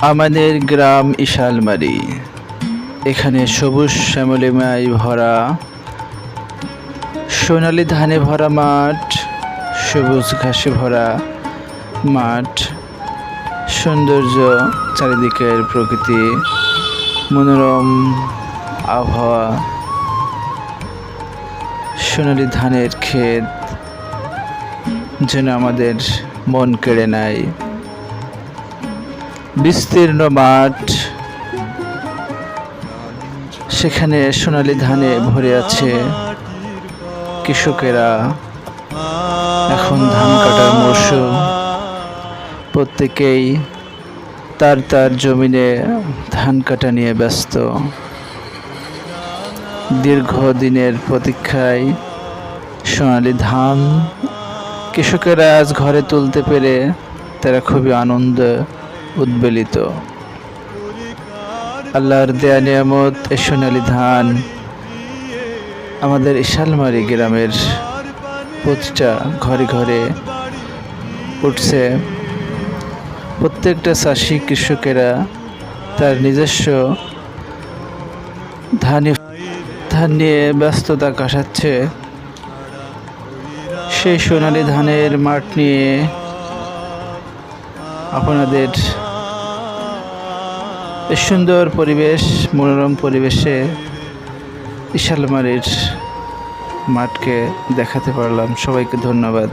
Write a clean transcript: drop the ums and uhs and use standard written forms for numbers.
আমাদের গ্রাম ইশালমারি। এখানে সবুজ শ্যামলিমায় ভরা, সোনালি ধানে ভরা মাঠ, সবুজ ঘাসে ভরা মাঠ, সৌন্দর্য, চারিদিকের প্রকৃতি, মনোরম আবহাওয়া, সোনালি ধানের ক্ষেত যেন আমাদের মন কেড়ে নেয়। বিস্তীর্ণ মাঠ, সেখানে সোনালি ধানে ভরে আছে। কৃষকেরা, এখন ধান কাটার মৌসুম, প্রত্যেকেই তার তার জমিনে ধান কাটা নিয়ে ব্যস্ত। দীর্ঘদিনের প্রতীক্ষায় সোনালি ধান কৃষকেরা আজ ঘরে তুলতে পেরে তারা খুবই আনন্দ উদ্বেলিত। আল্লাহর দেয়া নিয়ামত এই সোনালি ধান আমাদের ইশালমারি গ্রামের প্রতিটা ঘরে ঘরে উঠছে। প্রত্যেকটা চাষি কৃষকেরা তার নিজস্ব ধান নিয়ে ব্যস্ততা কাটাচ্ছে। সেই সোনালি ধানের মাঠ নিয়ে আপনাদের এই সুন্দর পরিবেশ, মনোরম পরিবেশে ইশালমারির মাঠকে দেখাতে পারলাম। সবাইকে ধন্যবাদ।